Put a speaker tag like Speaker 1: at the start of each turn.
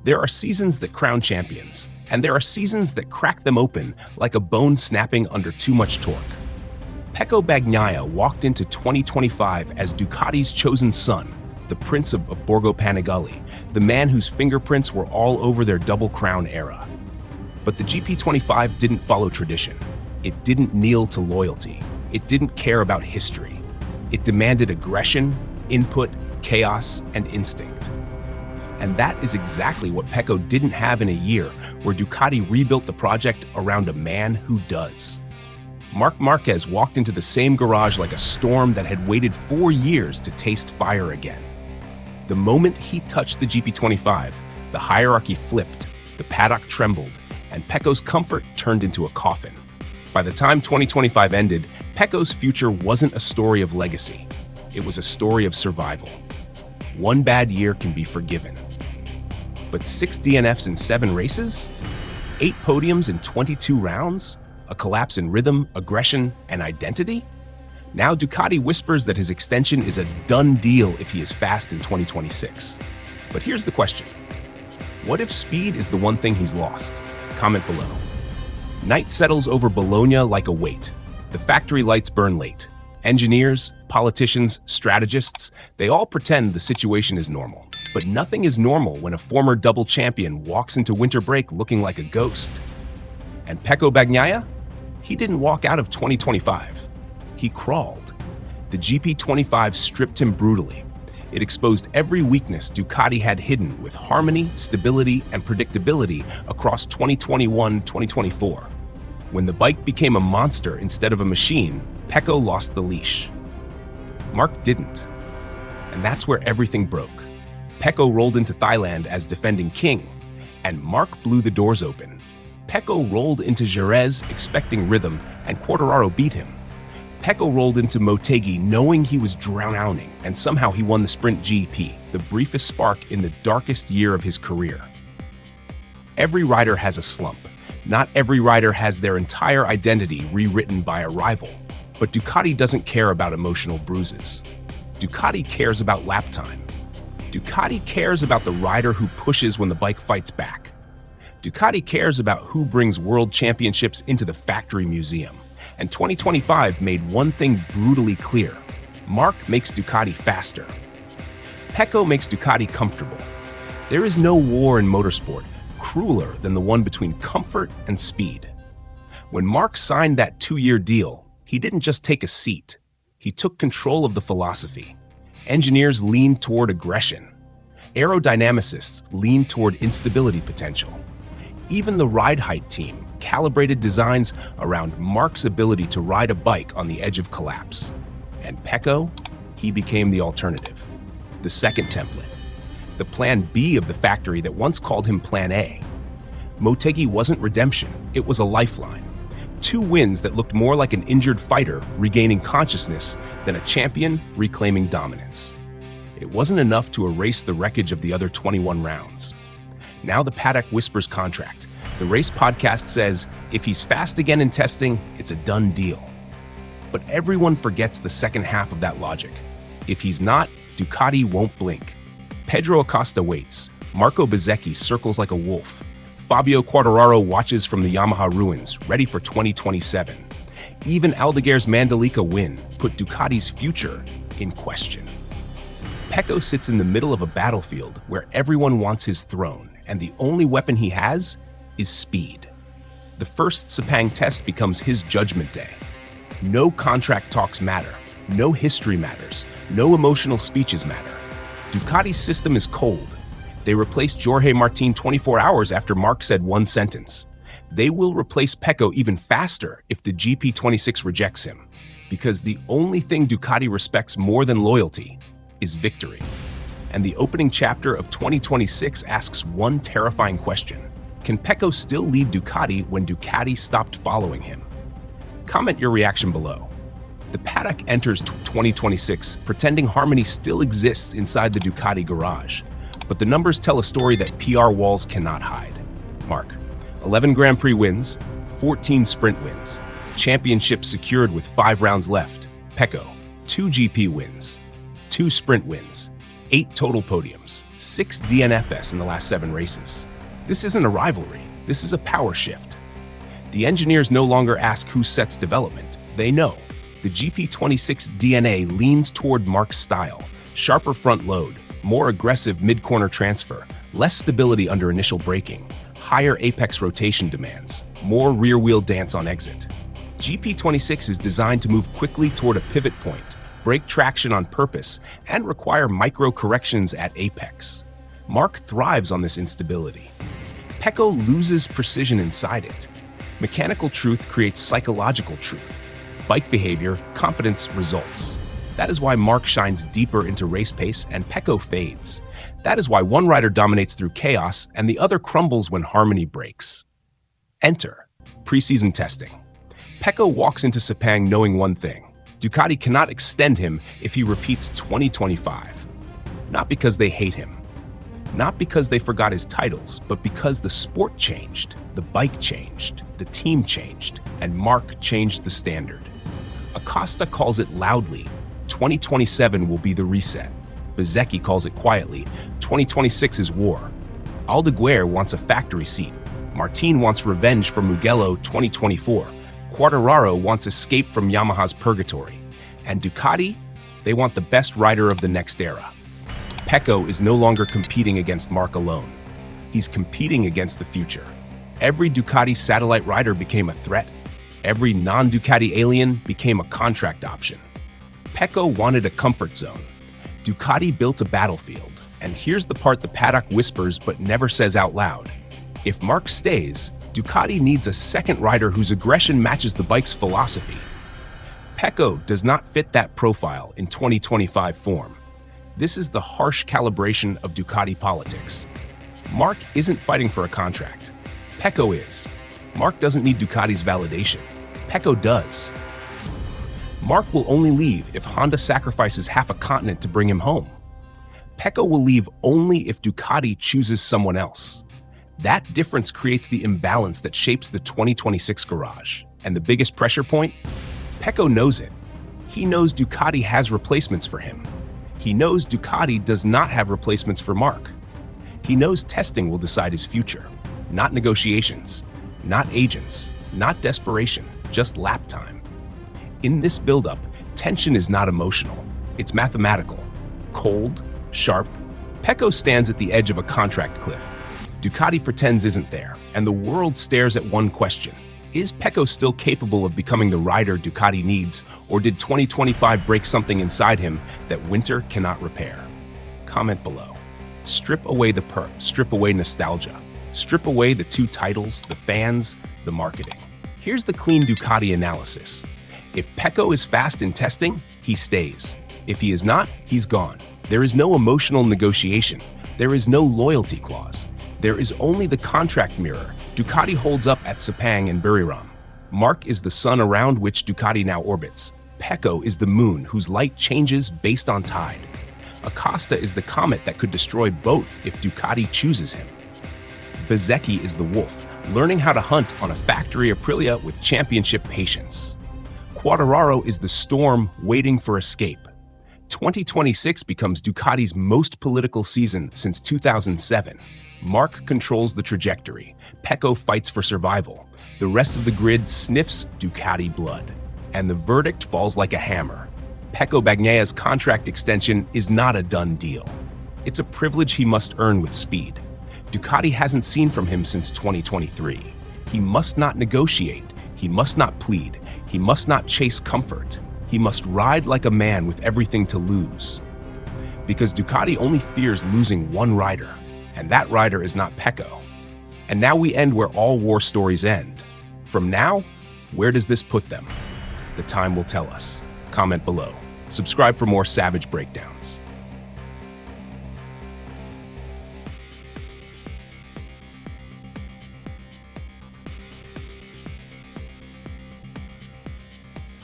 Speaker 1: There are seasons that crown champions, and there are seasons that crack them open like a bone snapping under too much torque. Pecco Bagnaia walked into 2025 as Ducati's chosen son, the Prince of Borgo Panigale, the man whose fingerprints were all over their double crown era. But the GP25 didn't follow tradition. It didn't kneel to loyalty. It didn't care about history. It demanded aggression, input, chaos, and instinct. And that is exactly what Pecco didn't have in a year where Ducati rebuilt the project around a man who does. Marc Márquez walked into the same garage like a storm that had waited 4 years to taste fire again. The moment he touched the GP25, the hierarchy flipped, the paddock trembled, and Pecco's comfort turned into a coffin. By the time 2025 ended, Pecco's future wasn't a story of legacy. It was a story of survival. One bad year can be forgiven. But 6 DNFs in 7 races? 8 podiums in 22 rounds? A collapse in rhythm, aggression, and identity? Now Ducati whispers that his extension is a done deal if he is fast in 2026. But here's the question. What if speed is the one thing he's lost? Comment below. Night settles over Bologna like a weight. The factory lights burn late. Engineers, politicians, strategists, they all pretend the situation is normal. But nothing is normal when a former double champion walks into winter break looking like a ghost. And Pecco Bagnaia? He didn't walk out of 2025. He crawled. The GP25 stripped him brutally. It exposed every weakness Ducati had hidden with harmony, stability, and predictability across 2021-2024. When the bike became a monster instead of a machine, Pecco lost the leash. Marc didn't. And that's where everything broke. Pecco rolled into Thailand as defending king, and Marc blew the doors open. Pecco rolled into Jerez expecting rhythm, and Quartararo beat him. Pecco rolled into Motegi knowing he was drowning, and somehow he won the Sprint GP, the briefest spark in the darkest year of his career. Every rider has a slump. Not every rider has their entire identity rewritten by a rival. But Ducati doesn't care about emotional bruises. Ducati cares about lap time. Ducati cares about the rider who pushes when the bike fights back. Ducati cares about who brings world championships into the factory museum. And 2025 made one thing brutally clear. Marc makes Ducati faster. Pecco makes Ducati comfortable. There is no war in motorsport crueler than the one between comfort and speed. When Marc signed that 2-year deal, he didn't just take a seat. He took control of the philosophy. Engineers leaned toward aggression. Aerodynamicists leaned toward instability potential. Even the ride height team calibrated designs around Marc's ability to ride a bike on the edge of collapse. And Pecco, he became the alternative. The second template. The plan B of the factory that once called him Plan A. Motegi wasn't redemption, it was a lifeline. 2 wins that looked more like an injured fighter regaining consciousness than a champion reclaiming dominance. It wasn't enough to erase the wreckage of the other 21 rounds. Now the paddock whispers contract. The race podcast says, if he's fast again in testing, it's a done deal. But everyone forgets the second half of that logic. If he's not, Ducati won't blink. Pedro Acosta waits. Marco Bezzecchi circles like a wolf. Fabio Quartararo watches from the Yamaha ruins, ready for 2027. Even Aldiguer's Mandalika win put Ducati's future in question. Pecco sits in the middle of a battlefield where everyone wants his throne, and the only weapon he has is speed. The first Sepang test becomes his judgment day. No contract talks matter. No history matters. No emotional speeches matter. Ducati's system is cold. They replaced Jorge Martin 24 hours after Marc said one sentence. They will replace Pecco even faster if the GP26 rejects him, because the only thing Ducati respects more than loyalty is victory. And the opening chapter of 2026 asks one terrifying question. Can Pecco still lead Ducati when Ducati stopped following him? Comment your reaction below. The paddock enters 2026 pretending harmony still exists inside the Ducati garage. But the numbers tell a story that PR walls cannot hide. Marc, 11 Grand Prix wins, 14 sprint wins, championship secured with 5 rounds left. Pecco, 2 GP wins, 2 sprint wins, 8 total podiums, 6 DNFs in the last 7 races. This isn't a rivalry, this is a power shift. The engineers no longer ask who sets development, they know. The GP26 DNA leans toward Marc's style, sharper front load, more aggressive mid-corner transfer, less stability under initial braking, higher apex rotation demands, more rear-wheel dance on exit. GP26 is designed to move quickly toward a pivot point, break traction on purpose, and require micro-corrections at apex. Marc thrives on this instability. Pecco loses precision inside it. Mechanical truth creates psychological truth. Bike behavior, confidence, results. That is why Marc shines deeper into race pace and Pecco fades. That is why one rider dominates through chaos and the other crumbles when harmony breaks. Enter preseason testing. Pecco walks into Sepang knowing one thing: Ducati cannot extend him if he repeats 2025. Not because they hate him, not because they forgot his titles, but because the sport changed, the bike changed, the team changed, and Marc changed the standard. Acosta calls it loudly: 2027 will be the reset. Bezzecchi calls it quietly: 2026 is war. Aldeguer wants a factory seat. Martin wants revenge for Mugello 2024. Quartararo wants escape from Yamaha's purgatory. And Ducati, they want the best rider of the next era. Pecco is no longer competing against Marc alone. He's competing against the future. Every Ducati satellite rider became a threat. Every non-Ducati alien became a contract option. Pecco wanted a comfort zone. Ducati built a battlefield. And here's the part the paddock whispers but never says out loud. If Marc stays, Ducati needs a second rider whose aggression matches the bike's philosophy. Pecco does not fit that profile in 2025 form. This is the harsh calibration of Ducati politics. Marc isn't fighting for a contract. Pecco is. Marc doesn't need Ducati's validation. Pecco does. Marc will only leave if Honda sacrifices half a continent to bring him home. Pecco will leave only if Ducati chooses someone else. That difference creates the imbalance that shapes the 2026 garage. And the biggest pressure point? Pecco knows it. He knows Ducati has replacements for him. He knows Ducati does not have replacements for Marc. He knows testing will decide his future. Not negotiations, not agents, not desperation, just lap time. In this buildup, tension is not emotional. It's mathematical. Cold, sharp. Pecco stands at the edge of a contract cliff. Ducati pretends isn't there, and the world stares at one question. Is Pecco still capable of becoming the rider Ducati needs, or did 2025 break something inside him that winter cannot repair? Comment below. Strip away the perp, strip away nostalgia, strip away the 2 titles, the fans, the marketing. Here's the clean Ducati analysis. If Pecco is fast in testing, he stays. If he is not, he's gone. There is no emotional negotiation. There is no loyalty clause. There is only the contract mirror Ducati holds up at Sepang and Buriram. Marc is the sun around which Ducati now orbits. Pecco is the moon whose light changes based on tide. Acosta is the comet that could destroy both if Ducati chooses him. Bezzecchi is the wolf, learning how to hunt on a factory Aprilia with championship patience. Quartararo is the storm waiting for escape. 2026 becomes Ducati's most political season since 2007. Marc controls the trajectory. Pecco fights for survival. The rest of the grid sniffs Ducati blood. And the verdict falls like a hammer. Pecco Bagnaia's contract extension is not a done deal. It's a privilege he must earn with speed. Ducati hasn't seen from him since 2023. He must not negotiate. He must not plead. He must not chase comfort. He must ride like a man with everything to lose. Because Ducati only fears losing one rider. And that rider is not Pecco. And now we end where all war stories end. From now, where does this put them? The time will tell us. Comment below. Subscribe for more savage breakdowns.